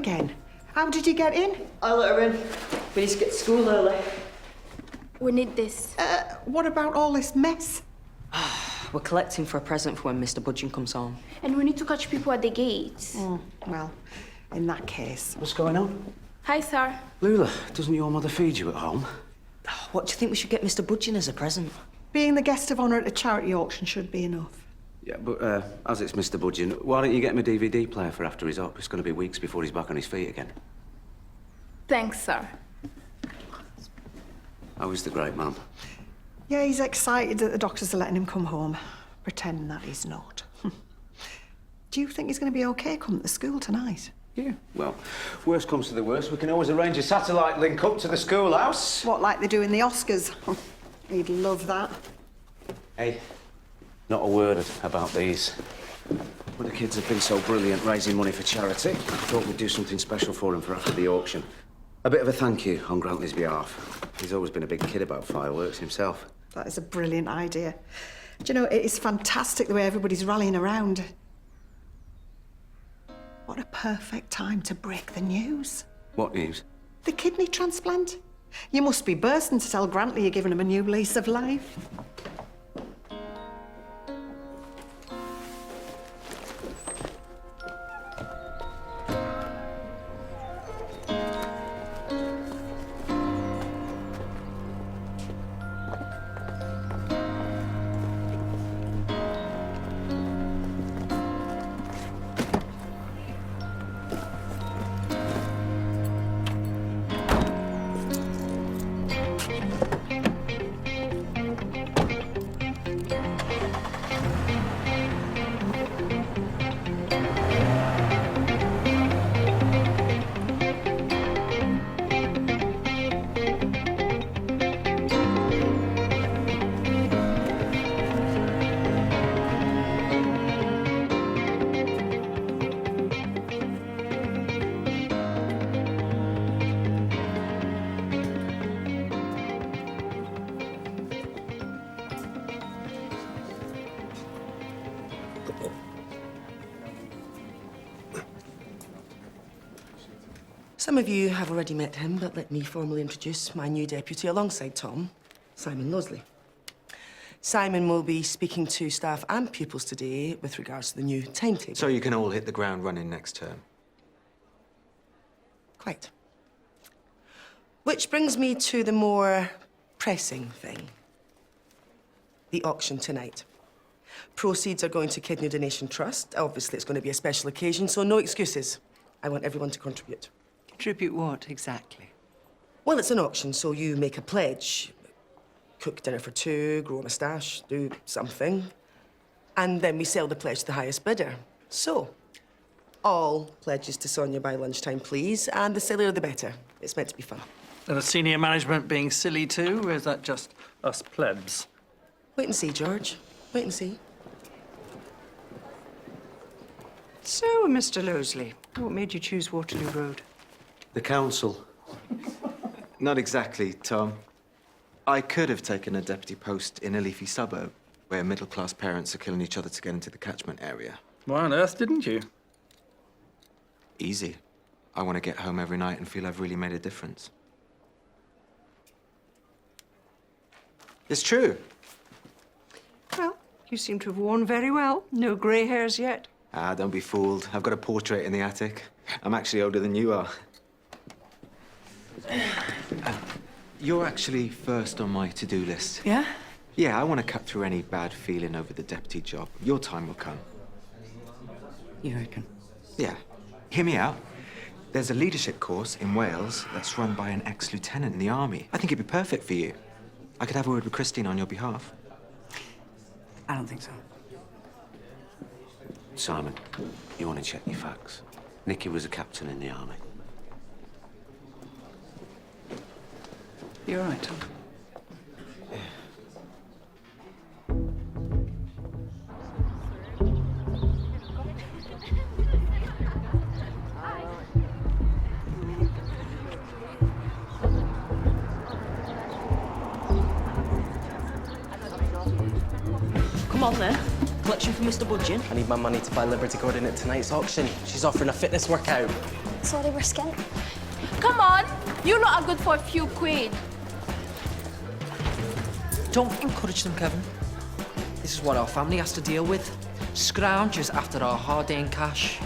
again? How did you get in? I let her in. We need to get to school early. We need this. What about all this mess? We're collecting for a present for when Mr. Budgeon comes home. And we need to catch people at the gates. Well, in that case... What's going on? Hi, sir. Lula, doesn't your mother feed you at home? What do you think we should get Mr. Budgeon as a present? Being the guest of honour at a charity auction should be enough. Yeah, but as it's Mr. Budgeon, why don't you get him a DVD player for after he's up? It's going to be weeks before he's back on his feet again. Thanks, sir. How is the great man? Yeah, he's excited that the doctors are letting him come home, pretending that he's not. Do you think he's going to be OK coming to school tonight? Yeah. Well, worst comes to the worst, we can always arrange a satellite link up to the schoolhouse. What, like they do in the Oscars? He'd love that. Hey, not a word about these. Well, the kids have been so brilliant raising money for charity. I thought we'd do something special for him for after the auction. A bit of a thank you on Grantley's behalf. He's always been a big kid about fireworks himself. That is a brilliant idea. Do you know, it is fantastic the way everybody's rallying around. What a perfect time to break the news. What news? The kidney transplant. You must be bursting to tell Grantley you're giving him a new lease of life. Some of you have already met him, but let me formally introduce my new deputy alongside Tom, Simon Losley. Simon will be speaking to staff and pupils today with regards to the new timetable. So you can all hit the ground running next term? Quite. Which brings me to the more pressing thing. The auction tonight. Proceeds are going to Kidney Donation Trust. Obviously, it's going to be a special occasion, so no excuses. I want everyone to contribute. Contribute what, exactly? Well, it's an auction, so you make a pledge. Cook dinner for two, grow a moustache, do something. And then we sell the pledge to the highest bidder. So, all pledges to Sonia by lunchtime, please. And the sillier, the better. It's meant to be fun. And the senior management being silly too, or is that just us plebs? Wait and see, George. Wait and see. So, Mr. Losley, what made you choose Waterloo Road? The council. Not exactly, Tom. I could have taken a deputy post in a leafy suburb where middle-class parents are killing each other to get into the catchment area. Why on earth didn't you? Easy. I want to get home every night and feel I've really made a difference. It's true. Well, you seem to have worn very well. No grey hairs yet. Ah, don't be fooled. I've got a portrait in the attic. I'm actually older than you are. You're actually first on my to-do list. Yeah? Yeah, I want to cut through any bad feeling over the deputy job. Your time will come. You reckon? Yeah. Hear me out. There's a leadership course in Wales that's run by an ex-lieutenant in the army. I think it'd be perfect for you. I could have a word with Christine on your behalf. I don't think so. Simon, you want to check your facts? Nicky was a captain in the army. You're right, Tom. Come on, then. Collection for Mr. Budgeon. I need my money to buy Liberty Gordon at tonight's auction. She's offering a fitness workout. so they were skint. Come on, you lot are good for a few quid. Don't encourage them, Kevin. This is what our family has to deal with. Scroungers after our hard-earned cash.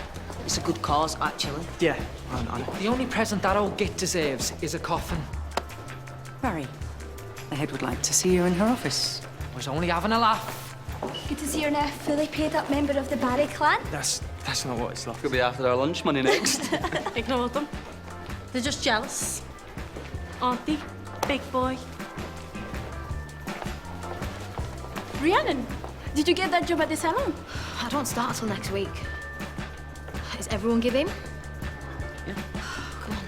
It's a good cause, actually. Yeah, I know. The only present that old git deserves is a coffin. Barry, the head would like to see you in her office. I was only having a laugh. Good to see you're now a fully paid up member of the Barry clan. That's not what it's like. Could be after our lunch money next. Ignore them. They're just jealous. Aren't they, big boy? Rhiannon, did you get that job at the salon? I don't start until next week. Is everyone giving? Yeah. Come on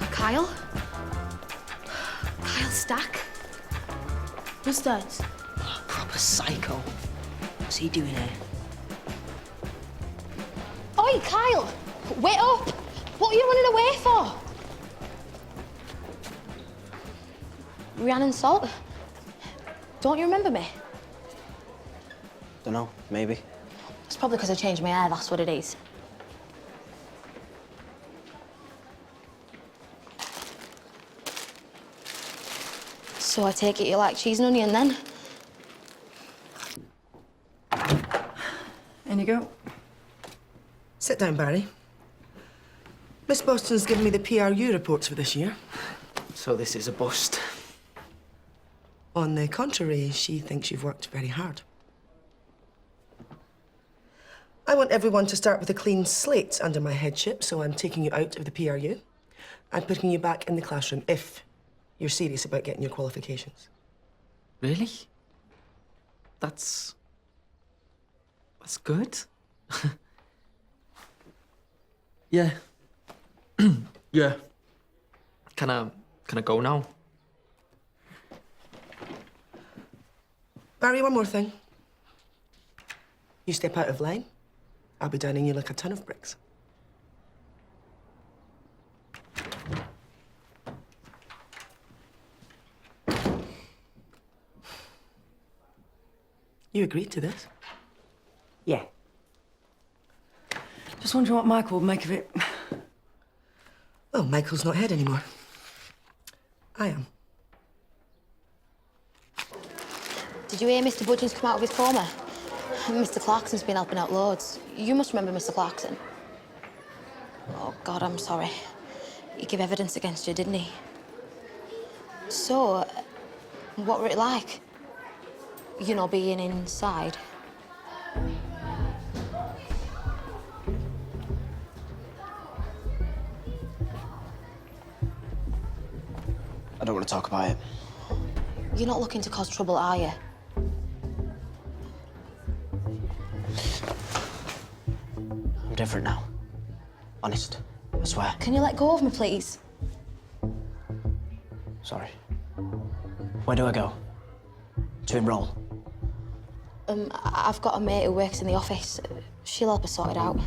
then. Kyle? Kyle Stack? Who's that? Proper psycho. What's he doing here? Oi, Kyle! Wait up! What are you running away for? Rhiannon Salt? Don't you remember me? Dunno, maybe. It's probably because I changed my hair, that's what it is. So I take it you like cheese and onion then? In you go. Sit down, Barry. Miss Boston's given me the PRU reports for this year. So this is a bust. On the contrary, she thinks you've worked very hard. I want everyone to start with a clean slate under my headship, so I'm taking you out of the PRU and putting you back in the classroom if you're serious about getting your qualifications. Really? That's good. Yeah. Yeah. Can I go now? Barry, one more thing. You step out of line, I'll be downing you like a ton of bricks. You agreed to this? Yeah. Just wondering what Michael would make of it. Well, Michael's not head anymore. I am. Did you hear Mr. Budgeon's come out of his coma? Mr. Clarkson's been helping out loads. You must remember Mr. Clarkson. Oh, God, I'm sorry. He gave evidence against you, didn't he? So, what were it like? You know, being inside. I don't want to talk about it. You're not looking to cause trouble, are you? I'm different now. Honest. I swear. Can you let go of me, please? Sorry. Where do I go? To enroll? I've got a mate who works in the office. She'll help us sort it out.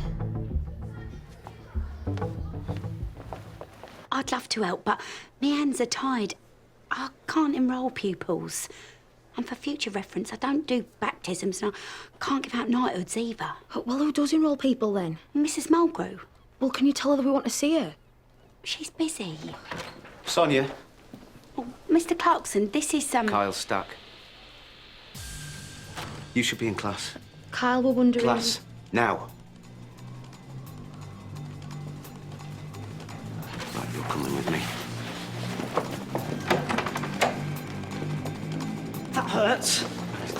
I'd love to help, but my hands are tied. I can't enrol pupils. And for future reference, I don't do baptisms and I can't give out knighthoods either. Well, who does enrol people then? Mrs. Mulgrew. Well, can you tell her that we want to see her? She's busy. Sonia. Oh, Mr. Clarkson, this is Kyle Stack. You should be in class. Kyle, we're wondering... Class, now. Right, you're coming with me. That hurts.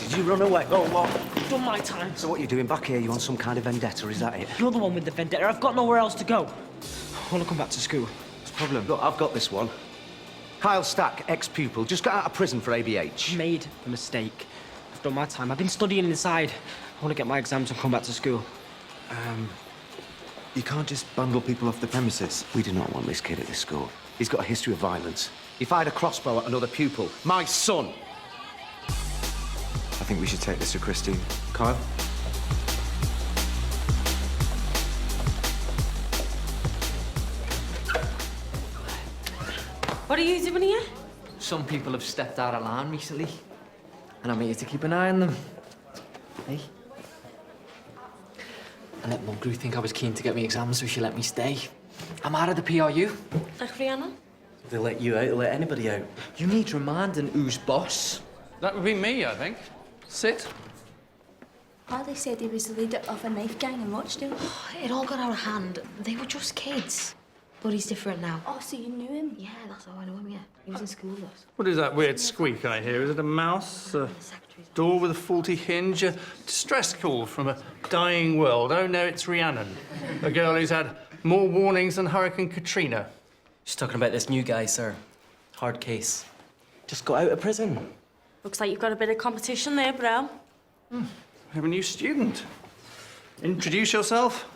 Did you run away? Oh, what? I've done my time. So what are you doing back here? You on some kind of vendetta, is that it? You're the one with the vendetta. I've got nowhere else to go. I want to come back to school. What's the problem? Look, I've got this one. Kyle Stack, ex-pupil, just got out of prison for ABH. Made a mistake. I've done my time. I've been studying inside. I want to get my exams and come back to school. You can't just bundle people off the premises. We do not want this kid at this school. He's got a history of violence. He fired a crossbow at another pupil. My son! I think we should take this to Christine. Kyle? What are you doing here? Some people have stepped out of line recently, and I'm here to keep an eye on them. Hey? I let Mum grew think I was keen to get me exams, so she let me stay. I'm out of the PRU. Like Rihanna? They let you out, they let anybody out. You need reminding who's boss. That would be me, I think. Sit. Harley said he was the leader of a knife gang in Rochdale. It all got out of hand. They were just kids. But he's different now. Oh, so you knew him? Yeah, that's how I know him, yeah. He was in school with us. What is that weird squeak I hear? Is it a mouse? A door with a faulty hinge? A distress call from a dying world? Oh, no, it's Rhiannon. A girl who's had more warnings than Hurricane Katrina. She's talking about this new guy, sir. Hard case. Just got out of prison. Looks like you've got a bit of competition there, bro. We have a new student. Introduce yourself.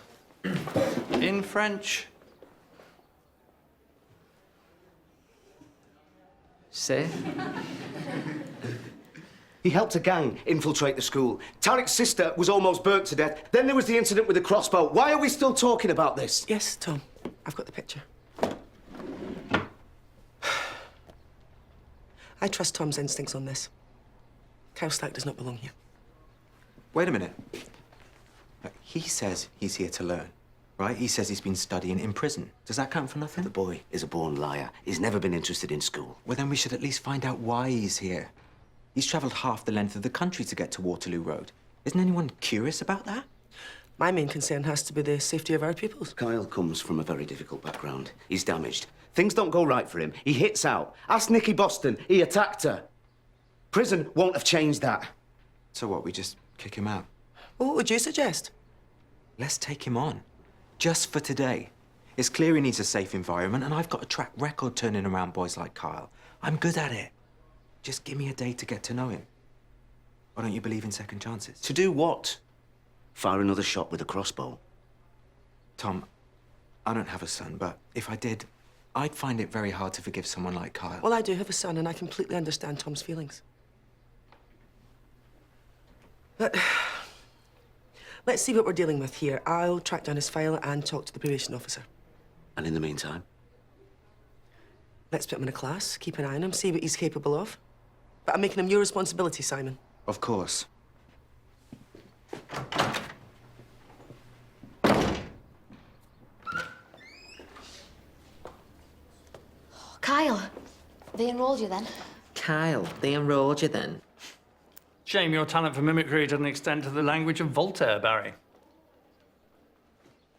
In French. Say? He helped a gang infiltrate the school. Tarek's sister was almost burnt to death. Then there was the incident with the crossbow. Why are we still talking about this? Yes, Tom. I've got the picture. I trust Tom's instincts on this. Kyle Stack does not belong here. Wait a minute. He says he's here to learn, right? He says he's been studying in prison. Does that count for nothing? The boy is a born liar. He's never been interested in school. Well, then we should at least find out why he's here. He's travelled half the length of the country to get to Waterloo Road. Isn't anyone curious about that? My main concern has to be the safety of our pupils. Kyle comes from a very difficult background. He's damaged. Things don't go right for him. He hits out. Ask Nikki Boston. He attacked her. Prison won't have changed that. So what, we just kick him out? Well, what would you suggest? Let's take him on. Just for today. It's clear he needs a safe environment, and I've got a track record turning around boys like Kyle. I'm good at it. Just give me a day to get to know him. Why don't you believe in second chances? To do what? Fire another shot with a crossbow? Tom, I don't have a son, but if I did, I'd find it very hard to forgive someone like Kyle. Well, I do have a son, and I completely understand Tom's feelings. But let's see what we're dealing with here. I'll track down his file and talk to the probation officer. And in the meantime? Let's put him in a class, keep an eye on him, see what he's capable of. But I'm making him your responsibility, Simon. Of course. Kyle, they enrolled you then? Kyle, they enrolled you then? Shame your talent for mimicry doesn't extend to the language of Voltaire, Barry.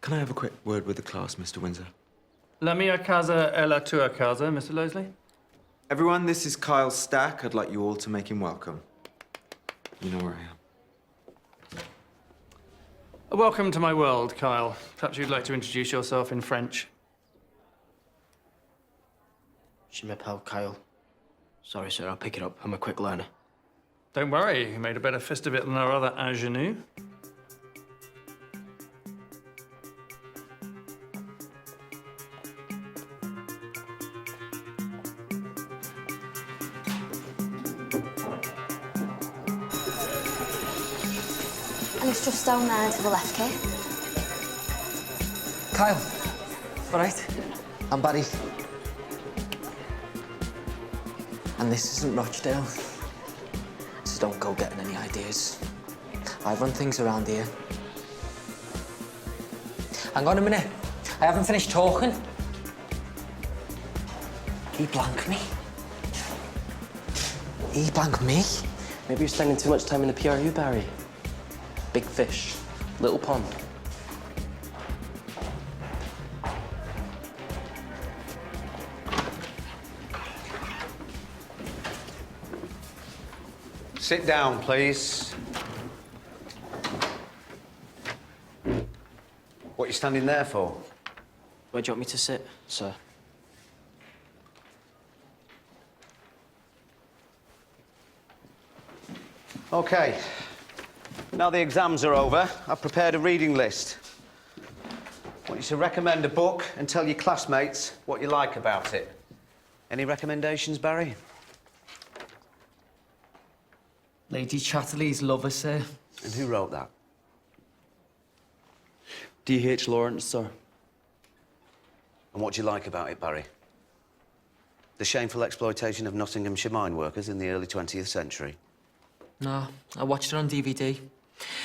Can I have a quick word with the class, Mr. Windsor? La mia casa è la tua casa, Mr. Losley. Everyone, this is Kyle Stack. I'd like you all to make him welcome. You know where I am. Welcome to my world, Kyle. Perhaps you'd like to introduce yourself in French. Je m'appelle Kyle. Sorry, sir, I'll pick it up. I'm a quick learner. Don't worry, you made a better fist of it than our other ingenue. And it's just down there to the left, Kate. Kyle. All right. I'm Barry. And this isn't Rochdale. So don't go getting any ideas. I run things around here. Hang on a minute. I haven't finished talking. He blanked me. He blanked me. Maybe you're spending too much time in the PRU, Barry. Big fish, little pond. Sit down, please. What are you standing there for? Where do you want me to sit, sir? OK. Now the exams are over, I've prepared a reading list. I want you to recommend a book and tell your classmates what you like about it. Any recommendations, Barry? Lady Chatterley's Lover, sir. And who wrote that? D.H. Lawrence, sir. And what do you like about it, Barry? The shameful exploitation of Nottinghamshire mine workers in the early 20th century. No, I watched it on DVD.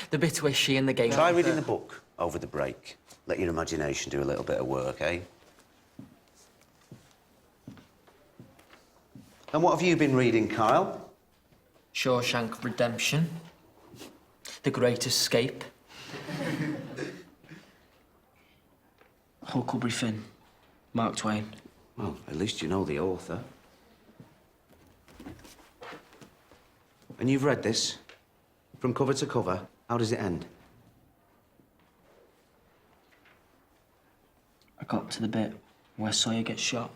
The bit where she and the game... Try reading the book over the break. Let your imagination do a little bit of work, eh? And what have you been reading, Kyle? Shawshank Redemption. The Great Escape. Huckleberry Finn. Mark Twain. Well, at least you know the author. And you've read this? From cover to cover? How does it end? I got to the bit where Sawyer gets shot.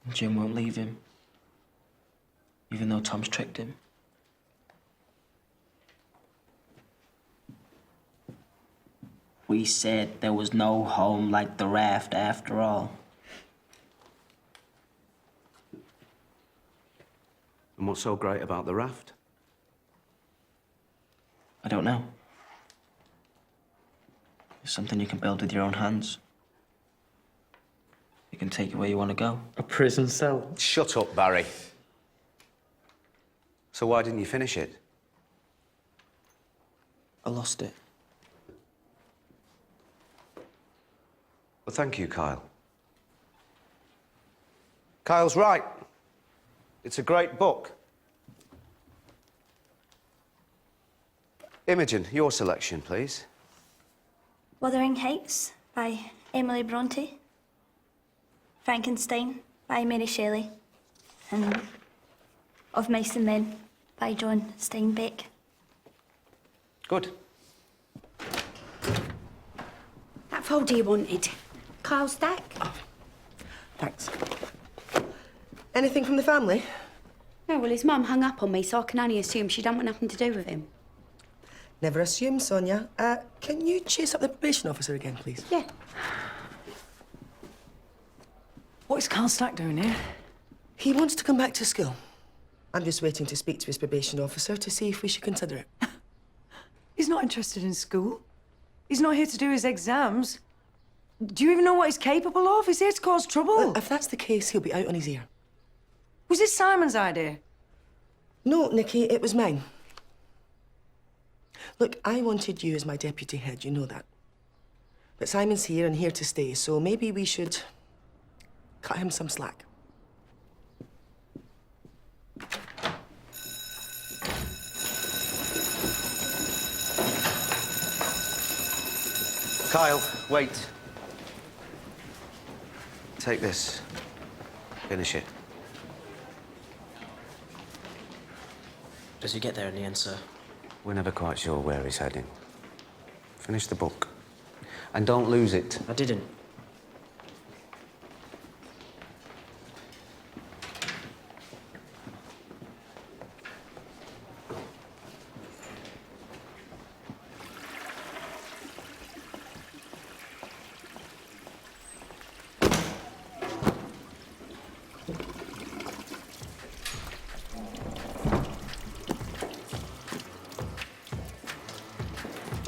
And Jim won't leave him. Even though Tom's tricked him. We said there was no home like the raft after all. And what's so great about the raft? I don't know. It's something you can build with your own hands. You can take you where you want to go. A prison cell. Shut up, Barry. So why didn't you finish it? I lost it. Well, thank you, Kyle. Kyle's right. It's a great book. Imogen, your selection, please. Wuthering Heights by Emily Bronte. Frankenstein by Mary Shelley. And Of Mice and Men by John Steinbeck. Good. That folder you wanted. Kyle's stack. Thanks. Anything from the family? No, well, his mum hung up on me, so I can only assume she don't want nothing to do with him. Never assume, Sonia. Can you chase up the probation officer again, please? Yeah. What is Carl Stack doing here? He wants to come back to school. I'm just waiting to speak to his probation officer to see if we should consider it. He's not interested in school. He's not here to do his exams. Do you even know what he's capable of? He's here to cause trouble. Well, if that's the case, he'll be out on his ear. Was this Simon's idea? No, Nikki, it was mine. Look, I wanted you as my deputy head, you know that. But Simon's here and here to stay, so maybe we should cut him some slack. Kyle, wait. Take this. Finish it. Does he get there in the end, sir? We're never quite sure where he's heading. Finish the book. And don't lose it. I didn't.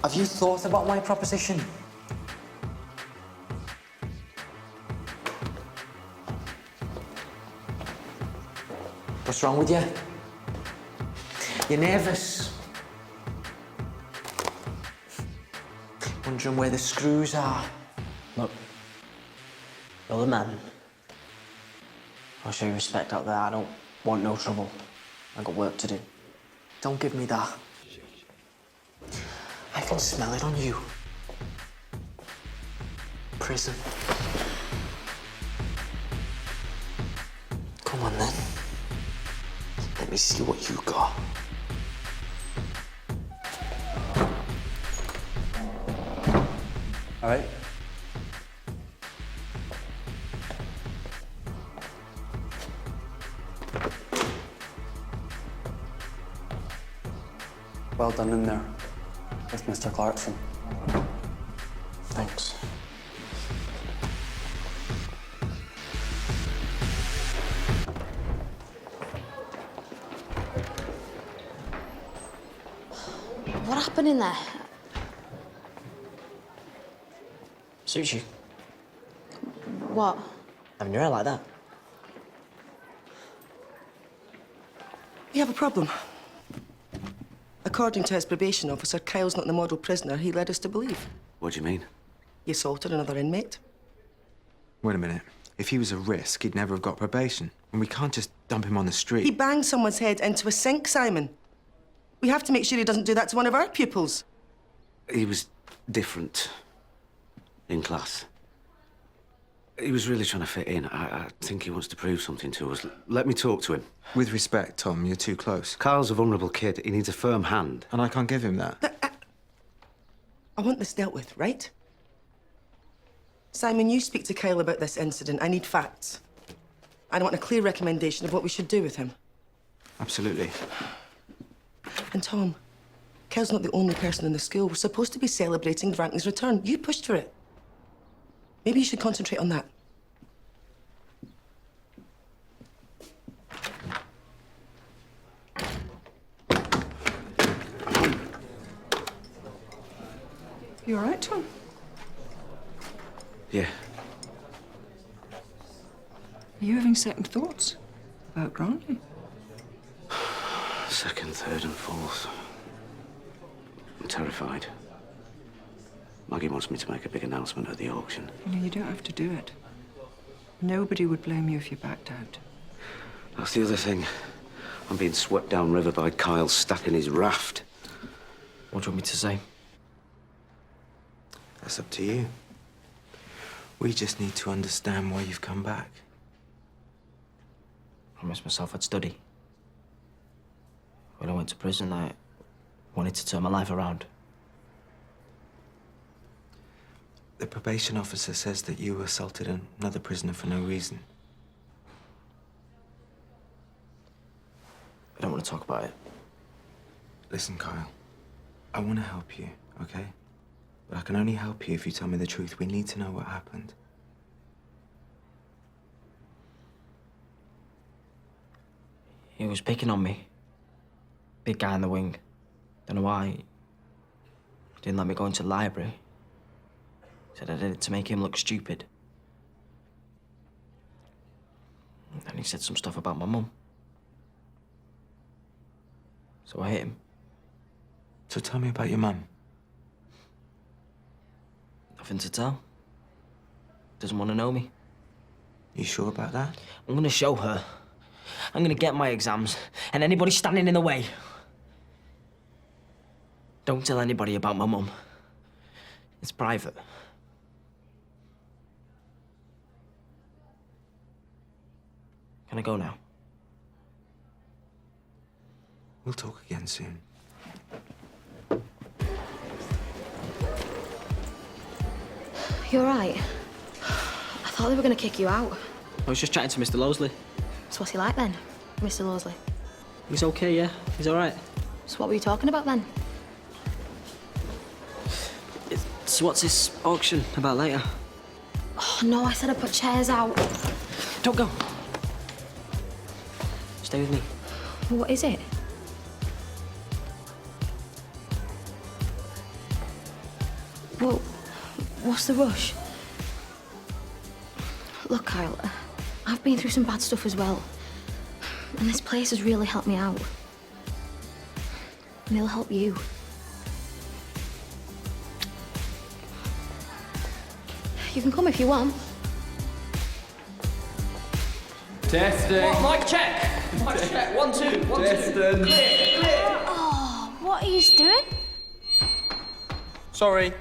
Have you thought about my proposition? What's wrong with you? You're nervous. Wondering where the screws are. Look, you're the man. I'll show you respect out there. I don't want no trouble. I got work to do. Don't give me that. I can smell it on you. Prison. Come on then. Let me see what you got. All right. Well done in there with Mr. Clarkson. Thanks. What happened in there? Suits you. What? Having your hair like that. We have a problem. A According to his probation officer, Kyle's not the model prisoner he led us to believe. What do you mean? He assaulted another inmate. Wait a minute. If he was a risk, he'd never have got probation. And we can't just dump him on the street. He banged someone's head into a sink, Simon. We have to make sure he doesn't do that to one of our pupils. He was different in class. He was really trying to fit in. I think he wants to prove something to us. Let me talk to him. With respect, Tom, you're too close. Kyle's a vulnerable kid. He needs a firm hand. And I can't give him that. I want this dealt with, right? Simon, you speak to Kyle about this incident. I need facts. I want a clear recommendation of what we should do with him. Absolutely. And Tom, Kyle's not the only person in the school. We're supposed to be celebrating Franklin's return. You pushed for it. Maybe you should concentrate on that. You all right, Tom? Yeah. Are you having second thoughts about Grantley? Second, third, and fourth. I'm terrified. Maggie wants me to make a big announcement at the auction. No, you don't have to do it. Nobody would blame you if you backed out. That's the other thing. I'm being swept downriver by Kyle stacking his raft. What do you want me to say? That's up to you. We just need to understand why you've come back. I promised myself I'd study. When I went to prison, I wanted to turn my life around. The probation officer says that you assaulted another prisoner for no reason. I don't want to talk about it. Listen, Kyle. I want to help you, okay? But I can only help you if you tell me the truth. We need to know what happened. He was picking on me. Big guy in the wing. Don't know why. He didn't let me go into the library. Said I did it to make him look stupid. And he said some stuff about my mum. So I hit him. So tell me about your mum. Nothing to tell. Doesn't want to know me. You sure about that? I'm gonna show her. I'm gonna get my exams, and anybody standing in the way. Don't tell anybody about my mum. It's private. Can I go now? We'll talk again soon. You're right. I thought they were going to kick you out. I was just chatting to Mr. Losley. So what's he like then, Mr. Losley? He's okay, yeah. He's all right. So what were you talking about then? So what's this auction about later? Oh, no, I said I put chairs out. Don't go. Stay with me. What is it? Well, what's the rush? Look, Kyle, I've been through some bad stuff as well. And this place has really helped me out. And it'll help you. You can come if you want. Testing. What, mic check? Mic check. 1, 2, 1, 2. Testing. Clear. Oh, what are you doing? Sorry.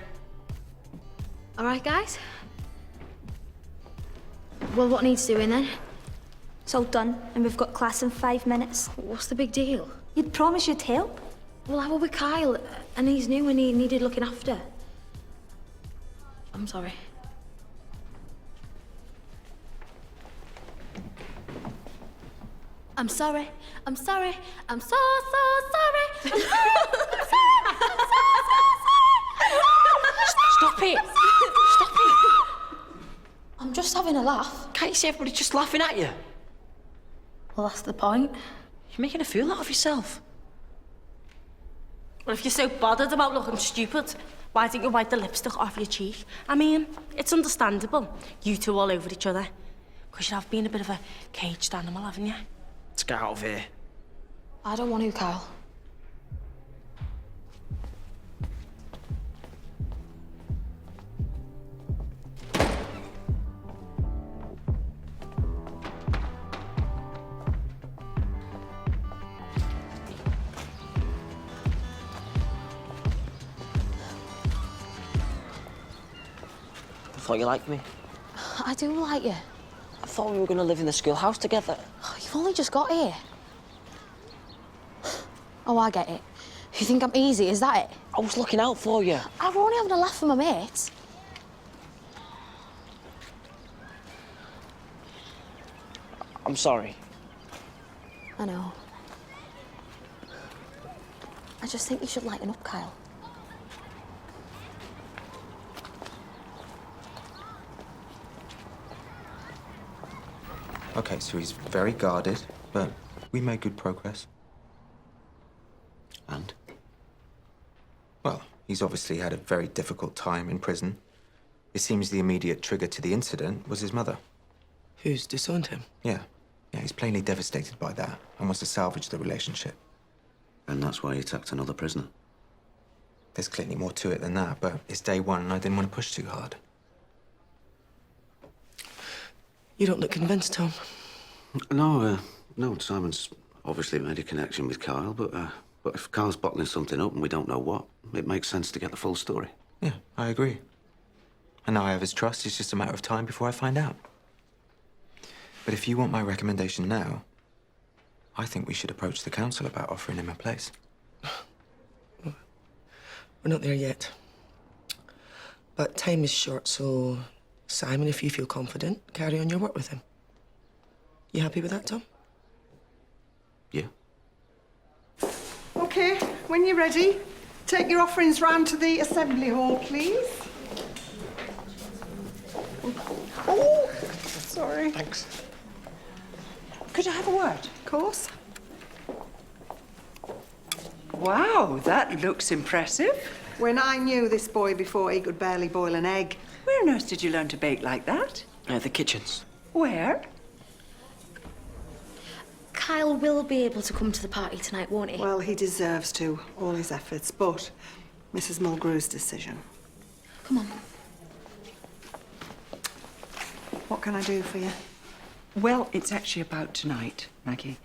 All right, guys? Well, what needs doing then? It's all done, and we've got class in 5 minutes. What's the big deal? You'd promise you'd help. Well, I was with Kyle, and he's new and he needed looking after. I'm sorry. I'm sorry. I'm sorry. I'm so sorry. I'm sorry. I'm sorry. Stop it! Stop it! I'm just having a laugh. Can't you see everybody's just laughing at you? Well, that's the point. You're making a fool out of yourself. Well, if you're so bothered about looking stupid, why don't you wipe the lipstick off your cheek? I mean, it's understandable. You two all over each other. Because you have been a bit of a caged animal, haven't you? Let's get out of here. I don't want to, Kyle. thought you liked me. I do like you. I thought we were going to live in the schoolhouse together. Oh, you've only just got here. Oh, I get it. You think I'm easy, is that it? I was looking out for you. I were only having a laugh with my mates. I'm sorry. I know. I just think you should lighten up, Kyle. Okay, so he's very guarded, but we made good progress. And? Well, he's obviously had a very difficult time in prison. It seems the immediate trigger to the incident was his mother. Who's disowned him? Yeah. Yeah, he's plainly devastated by that and wants to salvage the relationship. And that's why he attacked another prisoner. There's clearly more to it than that, but it's day one and I didn't want to push too hard. You don't look convinced, Tom. No, Simon's obviously made a connection with Kyle, but if Kyle's bottling something up and we don't know what, it makes sense to get the full story. Yeah, I agree. And now I have his trust. It's just a matter of time before I find out. But if you want my recommendation now, I think we should approach the council about offering him a place. We're not there yet. But time is short, so Simon, if you feel confident, carry on your work with him. You happy with that, Tom? Yeah. OK, when you're ready, take your offerings round to the assembly hall, please. Oh, sorry. Thanks. Could I have a word? Of course. Wow, that looks impressive. When I knew this boy before he could barely boil an egg. Where on earth did you learn to bake like that? The kitchens. Where? Kyle will be able to come to the party tonight, won't he? Well, he deserves to, all his efforts, but Mrs. Mulgrew's decision. Come on. What can I do for you? Well, it's actually about tonight, Maggie.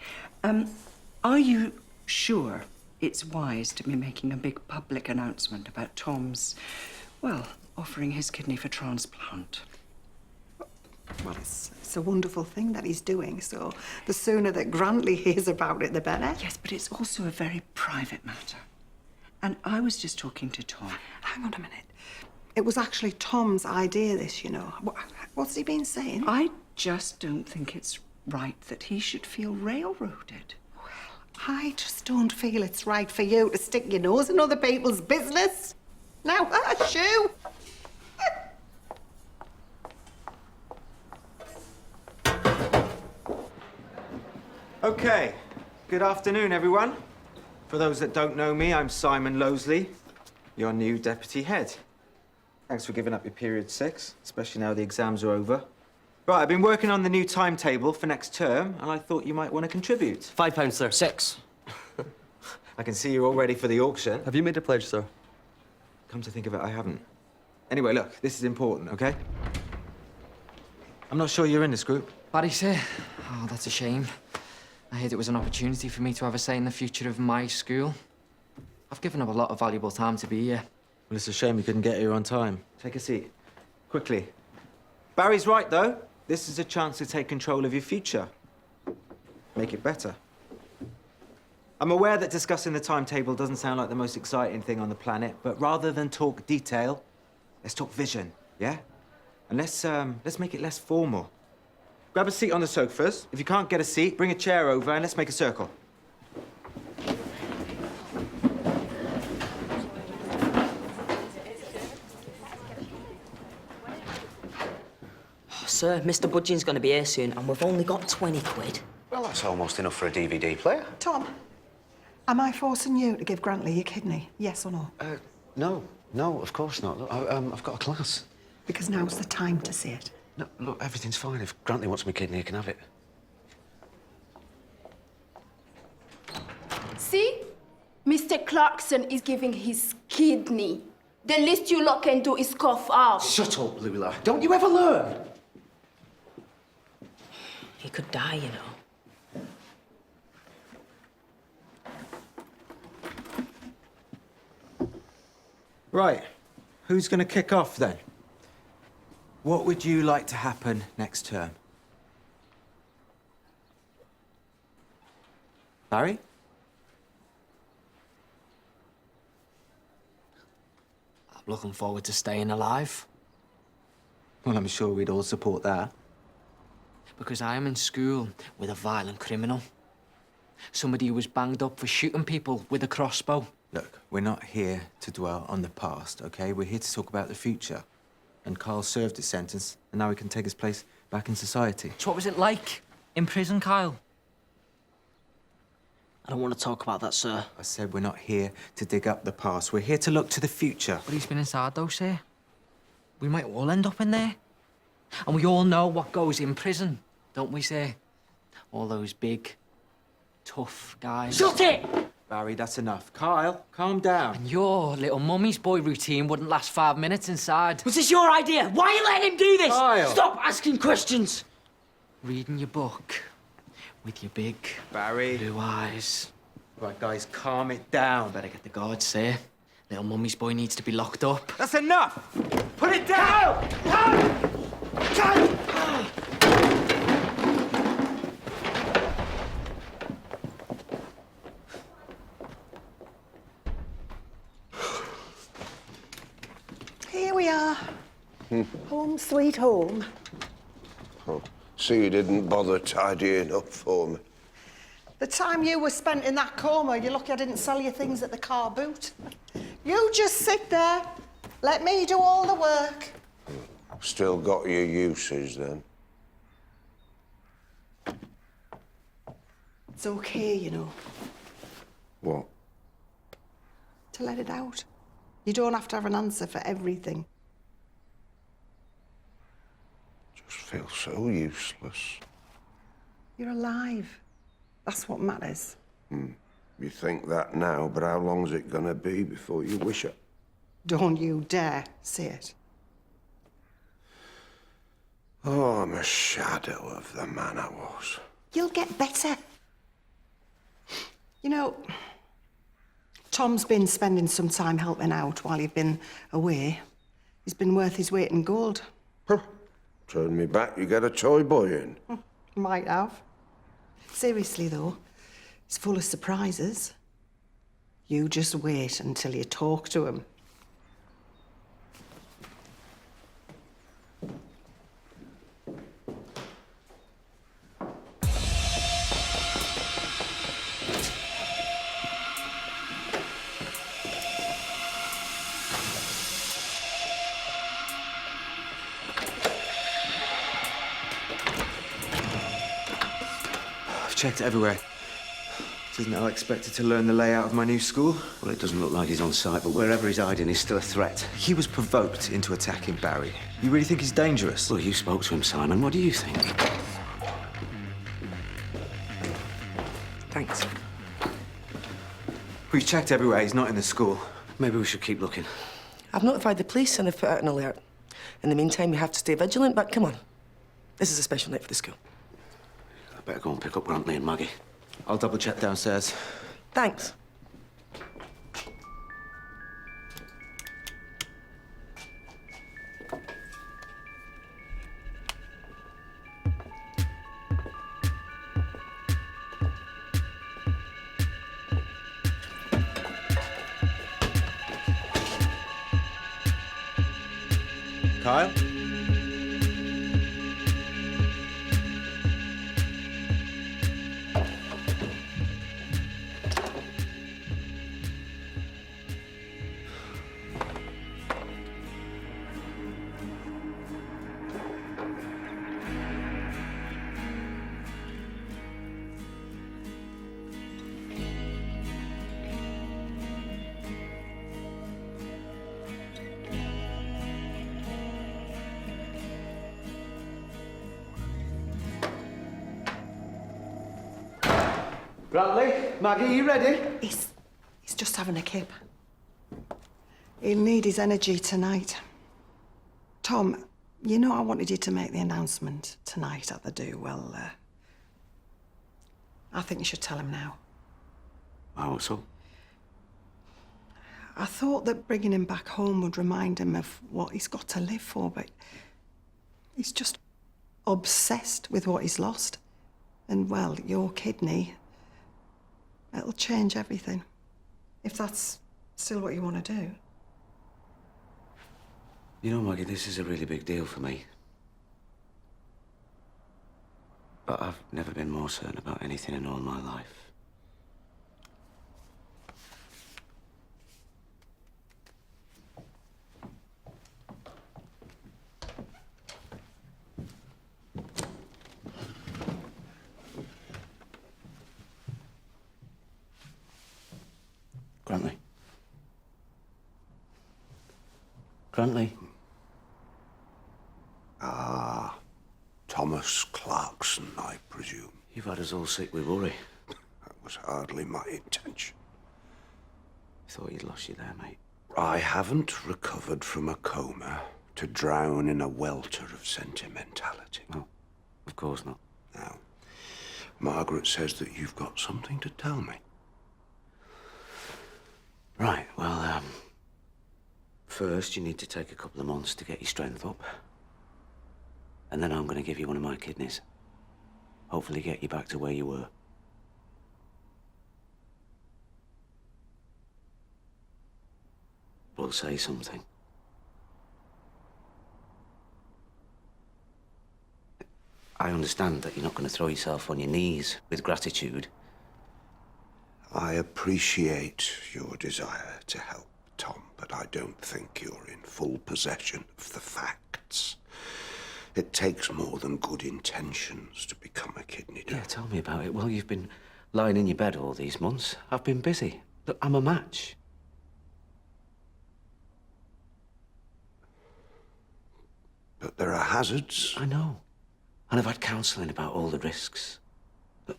Are you sure it's wise to be making a big public announcement about Tom's, well, offering his kidney for transplant? Well, it's a wonderful thing that he's doing, so the sooner that Grantley hears about it, the better. Yes, but it's also a very private matter. And I was just talking to Tom. Hang on a minute. It was actually Tom's idea, this, you know. What's he been saying? I just don't think it's right that he should feel railroaded. I just don't feel it's right for you to stick your nose in other people's business. Now, shoo! Okay, good afternoon, everyone. For those that don't know me, I'm Simon Losley, your new deputy head. Thanks for giving up your period 6, especially now the exams are over. Right, I've been working on the new timetable for next term, and I thought you might want to contribute. £5, sir. 6. I can see you're all ready for the auction. Have you made a pledge, sir? Come to think of it, I haven't. Anyway, look, this is important, okay? I'm not sure you're in this group. Barry, sir? Oh, that's a shame. I heard it was an opportunity for me to have a say in the future of my school. I've given up a lot of valuable time to be here. Well, it's a shame you couldn't get here on time. Take a seat. Quickly. Barry's right, though. This is a chance to take control of your future. Make it better. I'm aware that discussing the timetable doesn't sound like the most exciting thing on the planet, but rather than talk detail, let's talk vision, yeah? And let's make it less formal. Grab a seat on the sofas. If you can't get a seat, bring a chair over and let's make a circle. Sir, Mr. Budgeon's going to be here soon, and we've only got 20 quid. Well, that's almost enough for a DVD player. Tom, am I forcing you to give Grantley your kidney? Yes or no? No, of course not. Look, I've got a class. Because now's the time to see it. No, look, everything's fine. If Grantley wants my kidney, he can have it. See? Mr. Clarkson is giving his kidney. The least you lot can do is cough out. Shut up, Lula. Don't you ever learn? He could die, you know. Right. Who's going to kick off, then? What would you like to happen next term? Barry? I'm looking forward to staying alive. Well, I'm sure we'd all support that. Because I am in school with a violent criminal. Somebody who was banged up for shooting people with a crossbow. Look, we're not here to dwell on the past, okay? We're here to talk about the future. And Carl served his sentence, and now he can take his place back in society. So what was it like in prison, Kyle? I don't want to talk about that, sir. I said we're not here to dig up the past. We're here to look to the future. But he's been inside though, sir. We might all end up in there. And we all know what goes in prison, don't we, sir? All those big, tough guys. Shut it! Barry, that's enough. Kyle, calm down. And your little mummy's boy routine wouldn't last 5 minutes inside. Was this your idea? Why are you letting him do this? Kyle! Stop asking questions! Reading your book with your big Barry. blue eyes. Right, guys, calm it down. Better get the guards, sir. Little mummy's boy needs to be locked up. That's enough! Put it down! Here we are. Home sweet home. Oh, so you didn't bother tidying up for me? The time you were spent in that coma, you're lucky I didn't sell your things at the car boot. You just sit there. Let me do all the work. Still got your uses, then? It's okay, you know, What? to let it out. You don't have to have an answer for everything. Just feel so useless. You're alive. That's what matters. You think that now, but how long's it gonna be before you wish it? Don't you dare say it. Oh, I'm a shadow of the man I was. You'll get better. You know, Tom's been spending some time helping out while you've been away. He's been worth his weight in gold. Turn me back, you get a toy boy in. Might have. Seriously, though, he's full of surprises. You just wait until you talk to him. I've checked everywhere. Isn't Al expected to learn the layout of my new school? Well, it doesn't look like he's on site, but wherever he's hiding, he's still a threat. He was provoked into attacking Barry. You really think he's dangerous? Well, you spoke to him, Simon. What do you think? Thanks. We've checked everywhere. He's not in the school. Maybe we should keep looking. I've notified the police and they've put out an alert. In the meantime, you have to stay vigilant, but come on. This is a special night for the school. I better go and pick up Grantley and Maggie. I'll double check downstairs. Thanks. Kyle? Grantley, Maggie, you ready? He's just having a kip. He'll need his energy tonight. Tom, you know I wanted you to make the announcement tonight at the do. Well, I think you should tell him now. How so? I thought that bringing him back home would remind him of what he's got to live for, but He's just obsessed with what he's lost. And, well, your kidney, it'll change everything. If that's still what you want to do. You know, Maggie, this is a really big deal for me. But I've never been more certain about anything in all my life. Grantley. Grantley. Ah, Thomas Clarkson, I presume. You've had us all sick with worry. That was hardly my intention. Thought you'd lost you there, mate. I haven't recovered from a coma to drown in a welter of sentimentality. No, of course not. Now, Margaret says that you've got something to tell me. Right, well, first you need to take a couple of months to get your strength up. And then I'm going to give you one of my kidneys. Hopefully get you back to where you were. We'll say something. I understand that you're not going to throw yourself on your knees with gratitude. I appreciate your desire to help, Tom, but I don't think you're in full possession of the facts. It takes more than good intentions to become a kidney donor. Yeah, tell me about it. Well, you've been lying in your bed all these months. I've been busy. Look, I'm a match. But there are hazards. I know. And I've had counselling about all the risks. But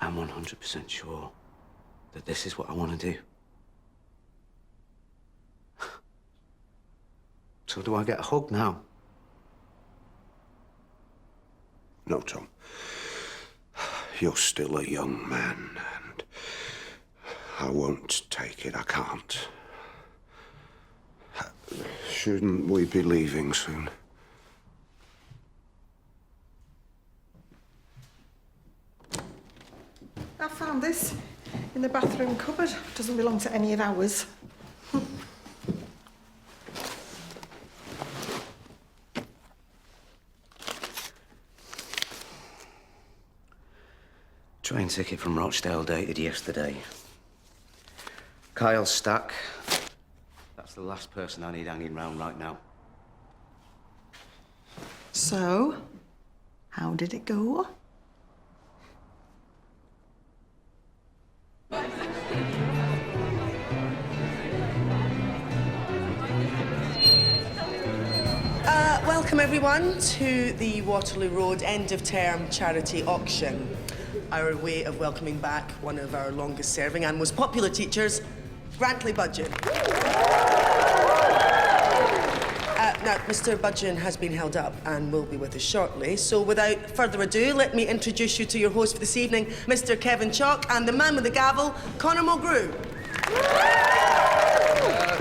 I'm 100% sure that this is what I want to do. So do I get a hug now? No, Tom. You're still a young man, and I won't take it. I can't. Shouldn't we be leaving soon? I found this in the bathroom cupboard. Doesn't belong to any of ours. Train ticket from Rochdale dated yesterday. Kyle Stack. That's the last person I need hanging round right now. So, how did it go? Welcome everyone to the Waterloo Road end of term charity auction. Our way of welcoming back one of our longest serving and most popular teachers, Grantley Budgeon. Now, Mr. Budgeon has been held up and will be with us shortly. So without further ado, let me introduce you to your host for this evening, Mr. Kevin Chalk, and the man with the gavel, Conor Mulgrew.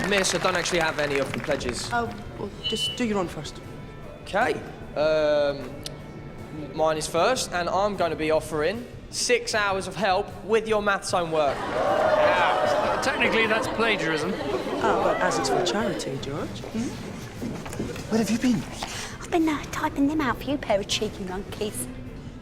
Miss, I don't actually have any of the pledges. Oh, well, just do your own first. Okay. Mine is first, and I'm going to be offering 6 hours of help with your maths homework. Yeah, technically that's plagiarism. Oh, but as it's for charity, George. Where have you been? I've been typing them out for you, pair of cheeky monkeys.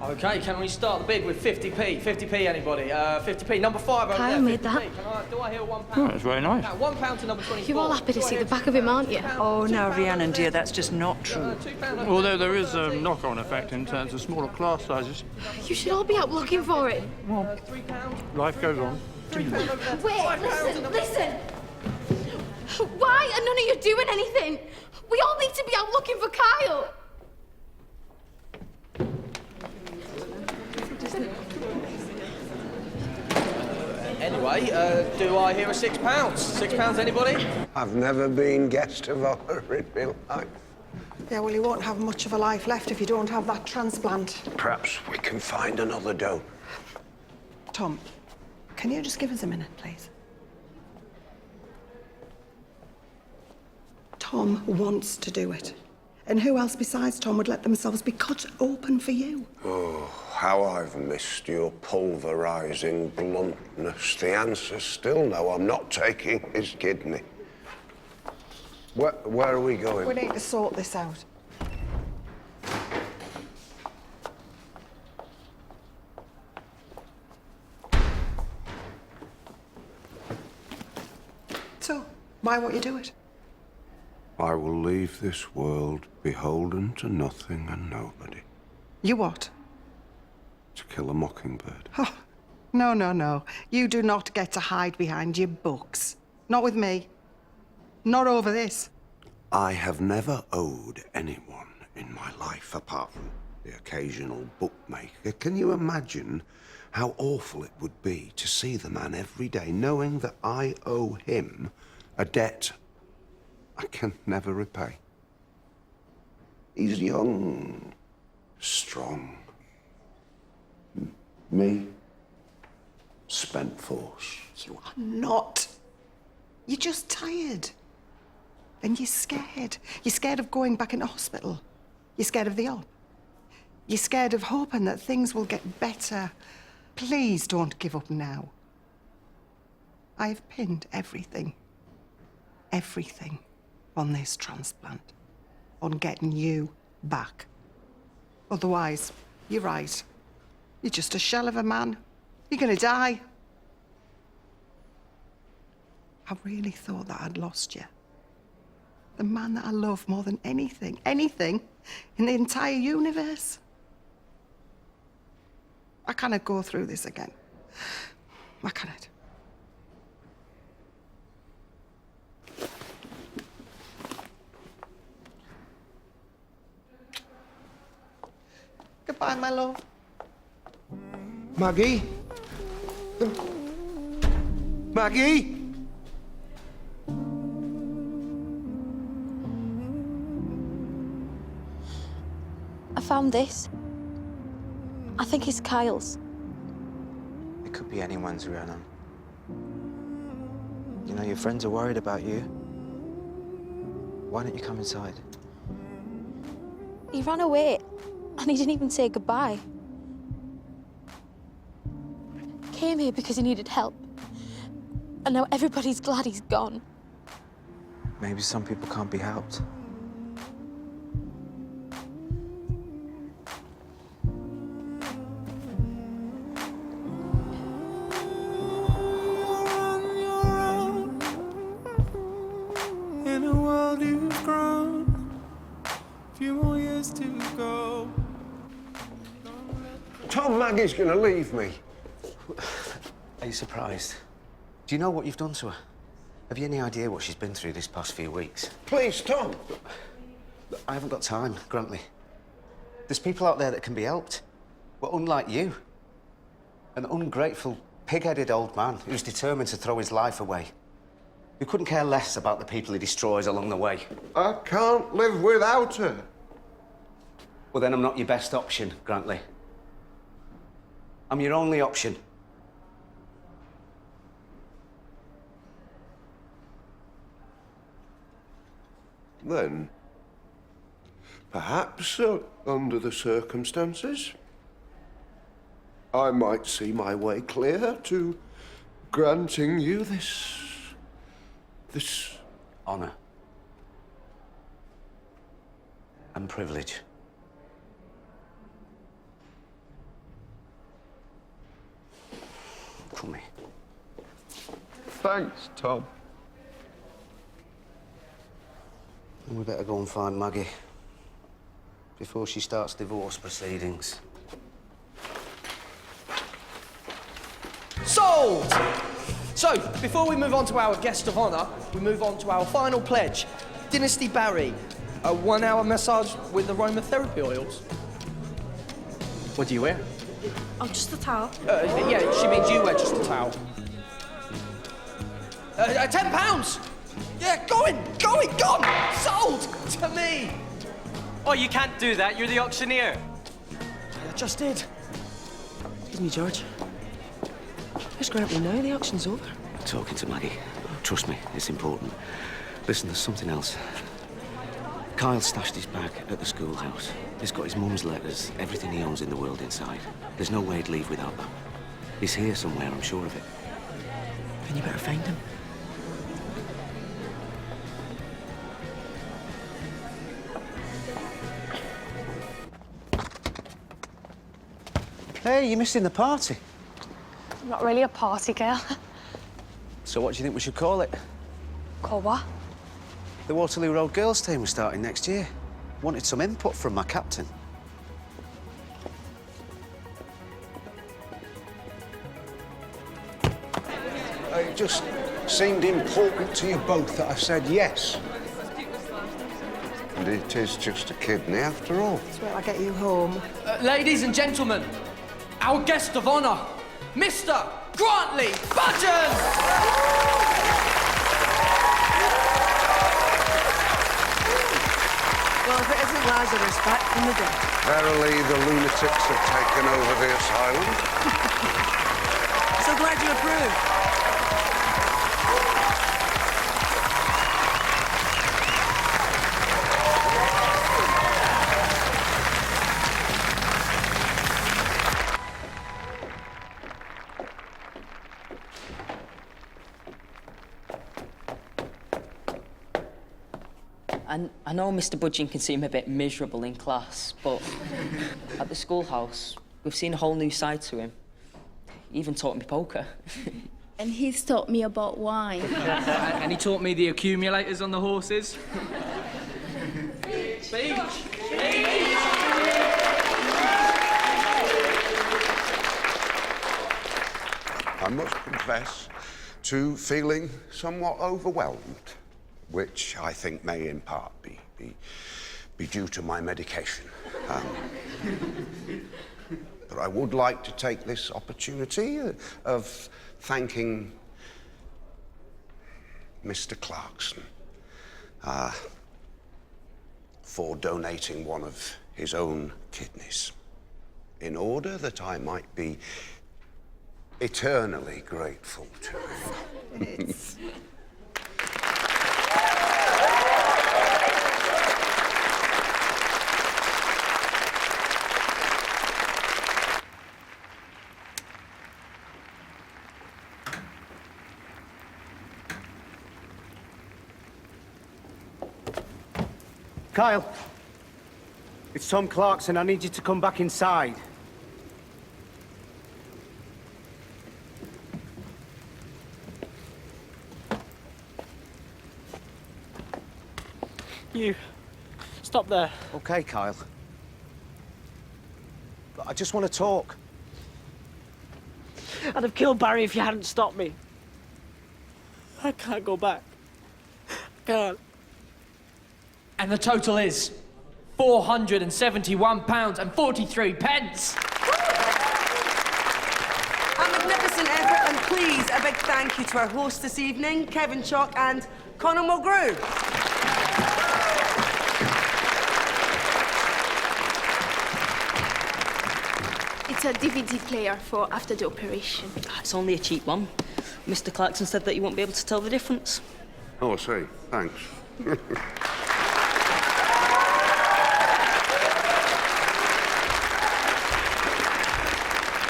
Okay, can we start the bid with 50p? 50p, anybody? 50p. Number 5 over Kyle there. made 50p. that. Do I hear £1? Oh, that's very nice. Now, £1 to number 24. You're all happy to see the back of him, aren't you? Oh, now, Rhiannon, dear, that's just not true. Although there is a knock-on effect in terms of smaller class sizes. You should all be out looking for it. Well, life goes on. Wait, listen. Why are none of you doing anything? We all need to be out looking for Kyle. Anyway, do I hear a £6? £6, anybody? I've never been guest of honour in my life. Yeah, well, you won't have much of a life left if you don't have that transplant. Perhaps we can find another donor. Tom, can you just give us a minute, please? Tom wants to do it. And who else besides Tom would let themselves be cut open for you? Oh, how I've missed your pulverising bluntness. The answer's still no, I'm not taking his kidney. Where are we going? We need to sort this out. So, why won't you do it? I will leave this world beholden to nothing and nobody. You what? To kill a mockingbird. Oh, no, no, no. You do not get to hide behind your books. Not with me. Not over this. I have never owed anyone in my life apart from the occasional bookmaker. Can you imagine how awful it would be to see the man every day knowing that I owe him a debt I can never repay? He's young, strong. Me, spent force. You are not. You're just tired. And you're scared. You're scared of going back into hospital. You're scared of the op. You're scared of hoping that things will get better. Please don't give up now. I have pinned everything on this transplant, on getting you back. Otherwise, you're right. You're just a shell of a man. You're gonna die. I really thought that I'd lost you. The man that I love more than anything in the entire universe. I cannot go through this again. I cannot. Goodbye, my love. Maggie? Maggie? I found this. I think it's Kyle's. It could be anyone's, Rhiannon. You know, your friends are worried about you. Why don't you come inside? He ran away, and he didn't even say goodbye. Came here because he needed help. And now everybody's glad he's gone. Maybe some people can't be helped. In a world you've grown, a few more years to go. Tom, Maggie's gonna leave me. Are you surprised? Do you know what you've done to her? Have you any idea what she's been through this past few weeks? Please, Tom. I haven't got time, Grantley. There's people out there that can be helped. But unlike you, an ungrateful, pig-headed old man who's determined to throw his life away, who couldn't care less about the people he destroys along the way. I can't live without her. Well, then I'm not your best option, Grantley. I'm your only option. Then, perhaps, under the circumstances, I might see my way clear to granting you this honour and privilege. Come here. Thanks, Tom. We better go and find Maggie before she starts divorce proceedings. Sold! So, before we move on to our guest of honour, we move on to our final pledge. Dynasty Barry, a 1-hour massage with aromatherapy oils. What do you wear? Oh, just a towel. Yeah, she means you wear just a towel. £10! Yeah, going, gone! Sold! To me! Oh, you can't do that. You're the auctioneer. I just did. Excuse me, George. Where's Grantley now? The auction's over. I'm talking to Maggie. Trust me, it's important. Listen, there's something else. Kyle stashed his bag at the schoolhouse. It's got his mum's letters, everything he owns in the world inside. There's no way he'd leave without that. He's here somewhere, I'm sure of it. Then you better find him. Hey, you're missing the party. I'm not really a party girl. So what do you think we should call it? Call what? The Waterloo Road girls team was starting next year. Wanted some input from my captain. It just seemed important to you both that I said yes. And it is just a kidney after all. That's where I get you home. Ladies and gentlemen, our guest of honour, Mr. Grantley Budgeon! Well, if it isn't Lazarus, back from the dead. Verily, the lunatics have taken over the asylum. So glad you approve. I know Mr. Budgeon can seem a bit miserable in class, but at the schoolhouse, we've seen a whole new side to him. He even taught me poker. And he's taught me about wine. And he taught me the accumulators on the horses. Speech! I must confess to feeling somewhat overwhelmed, which I think may in part be due to my medication. But I would like to take this opportunity of thanking Mr. Clarkson for donating one of his own kidneys in order that I might be eternally grateful to him. Kyle, it's Tom Clarkson. I need you to come back inside. You. Stop there. Okay, Kyle. But I just want to talk. I'd have killed Barry if you hadn't stopped me. I can't go back. I can't. And the total is £471.43. A magnificent effort, and please, a big thank you to our hosts this evening, Kevin Chalk and Conor Mulgrew. It's a DVD player for after the operation. It's only a cheap one. Mr. Clarkson said that you won't be able to tell the difference. Oh, I see. Thanks.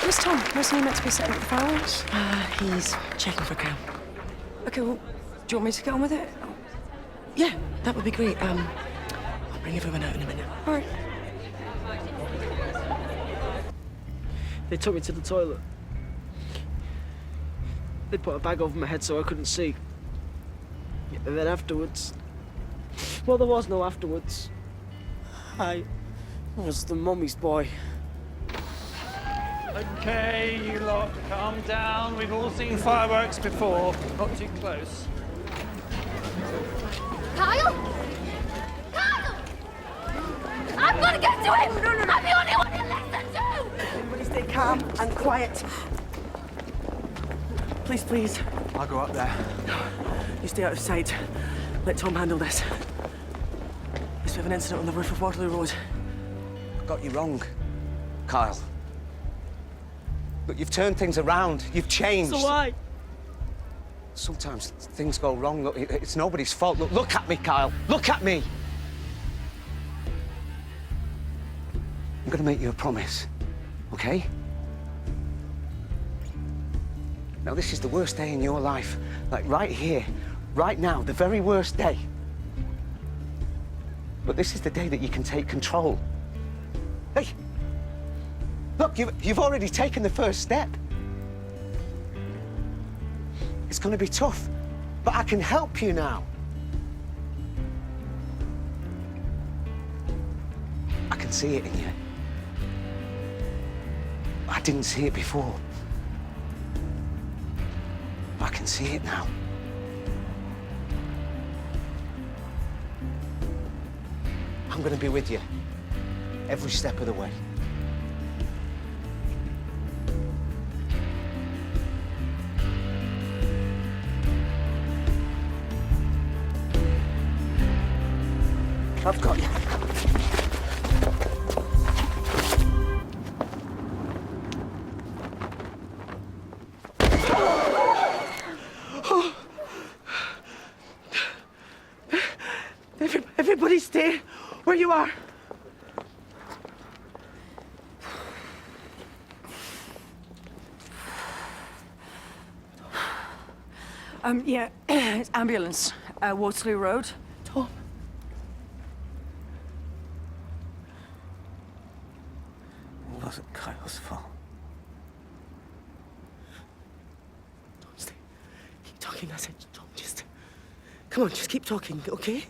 Where's Tom? Wasn't he meant to be setting up the fireworks? He's checking for Cam. Okay, well, do you want me to get on with it? Yeah, that would be great. I'll bring everyone out in a minute. All right. They took me to the toilet. They put a bag over my head so I couldn't see. And then afterwards... Well, there was no afterwards. I was the mummy's boy. Okay, you lot, calm down. We've all seen fireworks before. Not too close. Kyle? Kyle! I'm gonna get to him! No, I'm the only one he'll listen to! Everybody stay calm and quiet. Please, please. I'll go up there. You stay out of sight. Let Tom handle this. Yes, we have an incident on the roof of Waterloo Road. I got you wrong, Kyle. Look, you've turned things around. You've changed. So why? Sometimes things go wrong. Look, it's nobody's fault. Look at me, Kyle. Look at me. I'm gonna make you a promise, okay? Now, this is the worst day in your life. Like, right here, right now, the very worst day. But this is the day that you can take control. Hey, look, you've already taken the first step. It's gonna be tough, but I can help you now. I can see it in you. I didn't see it before. I can see it now. I'm gonna be with you every step of the way. I've got you. Everybody stay where you are. Yeah, it's ambulance. Waterloo Road. Tom. It wasn't Kyle's fault. Tom, stay. Keep talking, I said. Tom, just... Come on, just keep talking, okay?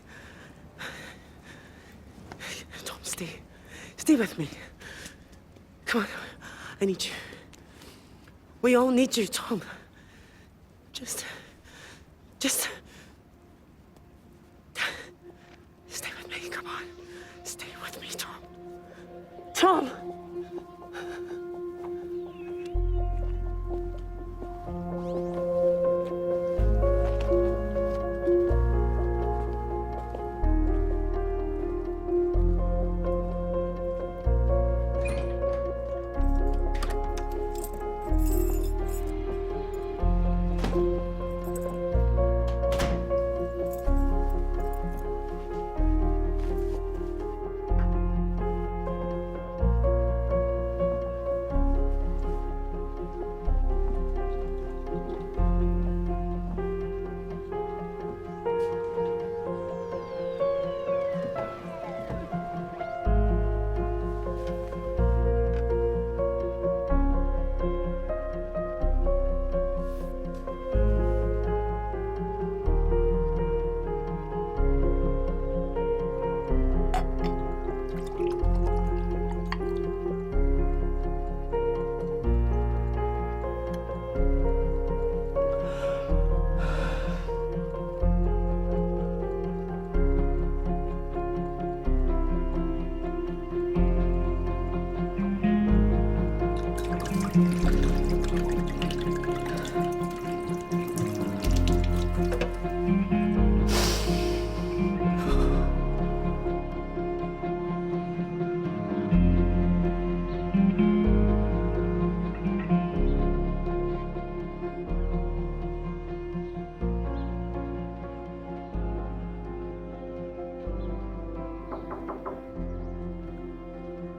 Tom, stay. Stay with me. Come on, I need you. We all need you, Tom. Just... Stay with me, come on. Stay with me, Tom. Tom!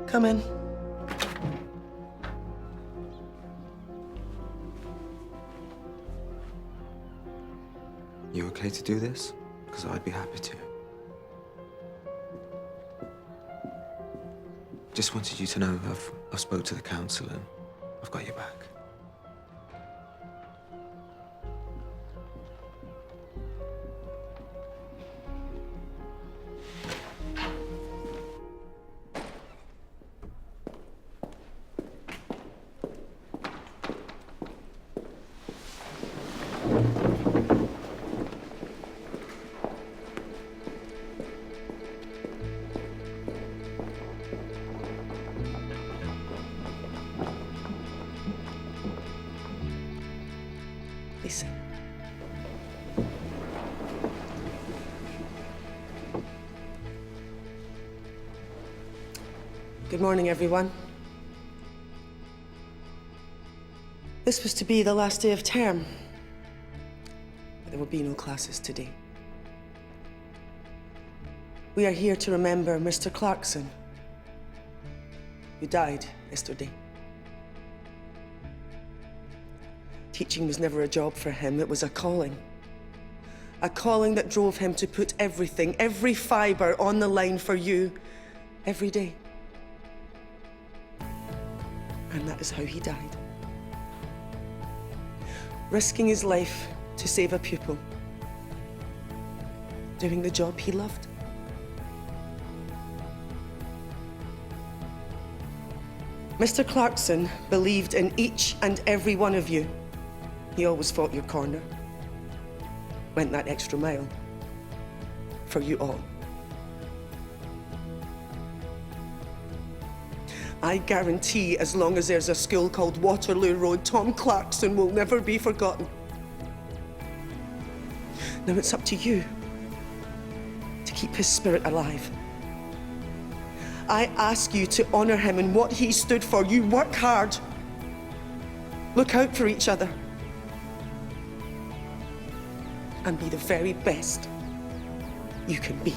Come in. You okay to do this? Because I'd be happy to. Just wanted you to know I've spoke to the council and I've got your back. Listen. Good morning, everyone. This was to be the last day of term, but there will be no classes today. We are here to remember Mr. Clarkson. who died yesterday. Teaching was never a job for him, it was a calling. A calling that drove him to put everything, every fibre on the line for you, every day. And that is how he died. Risking his life to save a pupil. Doing the job he loved. Mr. Clarkson believed in each and every one of you. He always fought your corner. Went that extra mile. For you all. I guarantee as long as there's a school called Waterloo Road, Tom Clarkson will never be forgotten. Now it's up to you to keep his spirit alive. I ask you to honour him and what he stood for. You work hard. Look out for each other. And be the very best you can be.